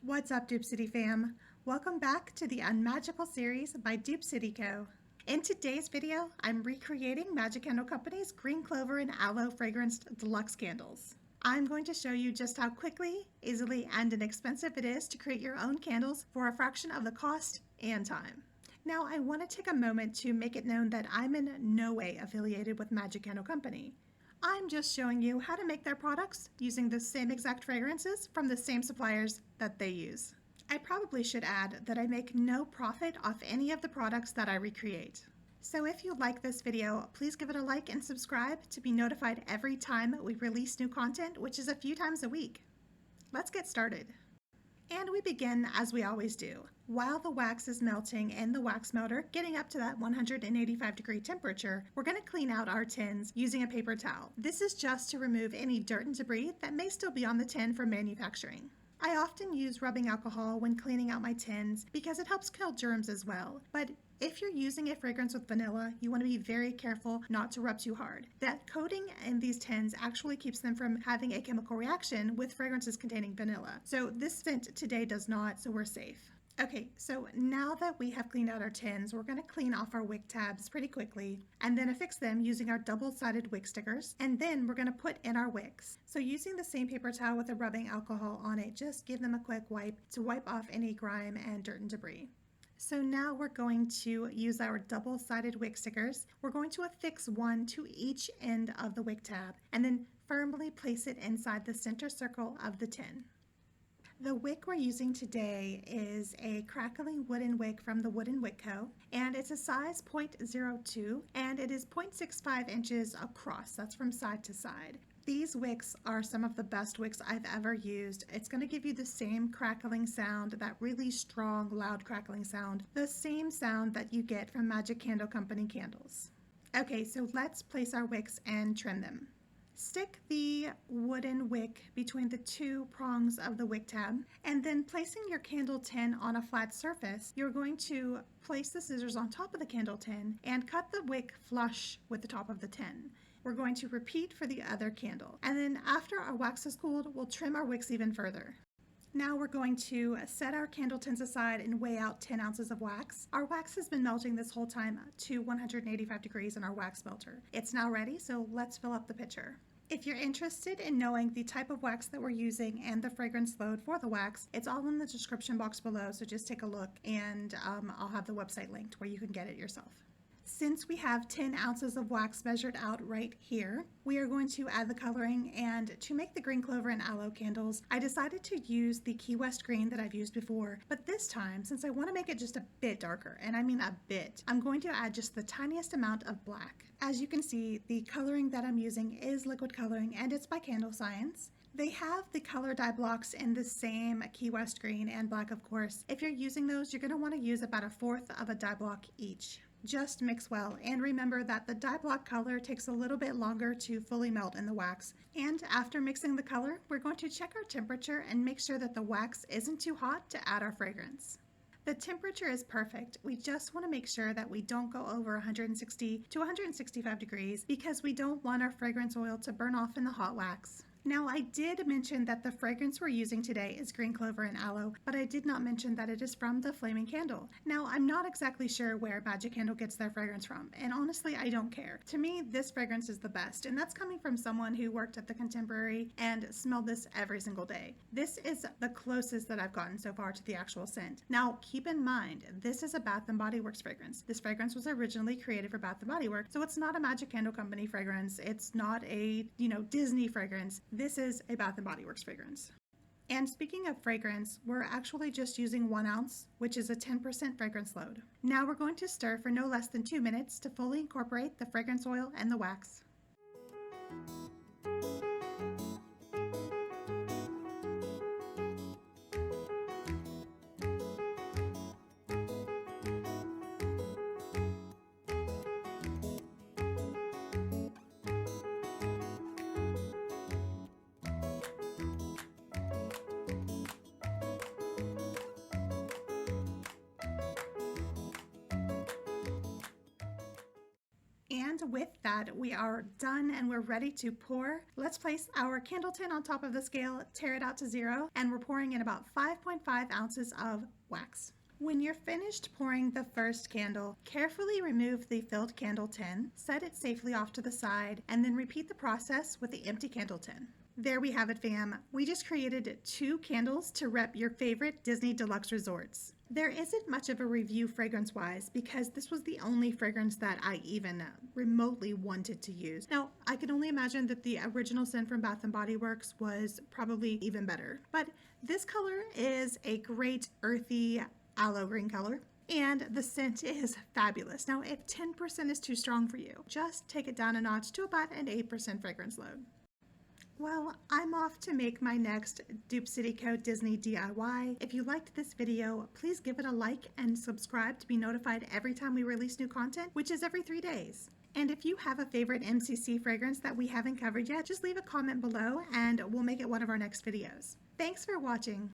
What's up, Dupe City fam? Welcome back to the Unmagical series by Dupe City Co. In today's video, I'm recreating Magic Candle Company's Green Clover and Aloe Fragranced Deluxe Candles. I'm going to show you just how quickly, easily, and inexpensive it is to create your own candles for a fraction of the cost and time. Now, I want to take a moment to make it known that I'm in no way affiliated with Magic Candle Company. I'm just showing you how to make their products using the same exact fragrances from the same suppliers that they use. I probably should add that I make no profit off any of the products that I recreate. So if you like this video, please give it a like and subscribe to be notified every time we release new content, which is a few times a week. Let's get started. And we begin as we always do. While the wax is melting in the wax melter, getting up to that 185-degree temperature, we're going to clean out our tins using a paper towel. This is just to remove any dirt and debris that may still be on the tin from manufacturing. I often use rubbing alcohol when cleaning out my tins because it helps kill germs as well. But if you're using a fragrance with vanilla, you want to be very careful not to rub too hard. That coating in these tins actually keeps them from having a chemical reaction with fragrances containing vanilla. So this scent today does not, so we're safe. Okay, so now that we have cleaned out our tins, we're going to clean off our wick tabs pretty quickly and then affix them using our double-sided wick stickers, and then we're going to put in our wicks. So using the same paper towel with a rubbing alcohol on it, just give them a quick wipe to wipe off any grime and dirt and debris. So now we're going to use our double-sided wick stickers. We're going to affix one to each end of the wick tab and then firmly place it inside the center circle of the tin. The wick we're using today is a Crackling wooden wick from the Wooden Wick Co. And it's a size 0.02 and it is 0.65 inches across. That's from side to side. These wicks are some of the best wicks I've ever used. It's going to give you the same crackling sound, that really strong, loud crackling sound, the same sound that you get from Magic Candle Company candles. Okay, so let's place our wicks and trim them. Stick the wooden wick between the two prongs of the wick tab, and then placing your candle tin on a flat surface, you're going to place the scissors on top of the candle tin and cut the wick flush with the top of the tin. We're going to repeat for the other candle, and then after our wax is cooled, we'll trim our wicks even further. Now we're going to set our candle tins aside and weigh out 10 ounces of wax. Our wax has been melting this whole time to 185 degrees in our wax melter. It's now ready, so let's fill up the pitcher. If you're interested in knowing the type of wax that we're using and the fragrance load for the wax, it's all in the description box below, so just take a look and I'll have the website linked where you can get it yourself. Since we have 10 ounces of wax measured out right here, we are going to add the coloring, and to make the Green Clover and Aloe candles, I decided to use the Key West green that I've used before, but this time, since I want to make it just a bit darker, and I mean a bit, I'm going to add just the tiniest amount of black. As you can see, the coloring that I'm using is liquid coloring, and it's by Candle Science. They have the color dye blocks in the same Key West green and black, of course. If you're using those, you're going to want to use about 1/4 of a dye block each. Just mix well, and remember that the dye block color takes a little bit longer to fully melt in the wax. And after mixing the color, we're going to check our temperature and make sure that the wax isn't too hot to add our fragrance. The temperature is perfect. We just want to make sure that we don't go over 160 to 165 degrees because we don't want our fragrance oil to burn off in the hot wax. Now, I did mention that the fragrance we're using today is Green Clover and Aloe, but I did not mention that it is from the Flaming Candle. Now, I'm not exactly sure where Magic Candle gets their fragrance from, and honestly, I don't care. To me, this fragrance is the best, and that's coming from someone who worked at the Contemporary and smelled this every single day. This is the closest that I've gotten so far to the actual scent. Now, keep in mind, this is a Bath & Body Works fragrance. This fragrance was originally created for Bath & Body Works, so it's not a Magic Candle Company fragrance. It's not a, Disney fragrance. This is a Bath & Body Works fragrance. And speaking of fragrance, we're actually just using 1 ounce, which is a 10% fragrance load. Now we're going to stir for no less than 2 minutes to fully incorporate the fragrance oil and the wax. And with that, we are done and we're ready to pour. Let's place our candle tin on top of the scale, tear it out to 0, and we're pouring in about 5.5 ounces of wax. When you're finished pouring the first candle, carefully remove the filled candle tin, set it safely off to the side, and then repeat the process with the empty candle tin. There we have it, fam. We just created 2 candles to rep your favorite Disney Deluxe resorts. There isn't much of a review fragrance-wise because this was the only fragrance that I even remotely wanted to use. Now, I can only imagine that the original scent from Bath & Body Works was probably even better. But this color is a great earthy aloe green color, and the scent is fabulous. Now, if 10% is too strong for you, just take it down a notch to about an 8% fragrance load. Well, I'm off to make my next Dupe City Co. Disney DIY. If you liked this video, please give it a like and subscribe to be notified every time we release new content, which is every 3 days. And if you have a favorite MCC fragrance that we haven't covered yet, just leave a comment below and we'll make it one of our next videos. Thanks for watching.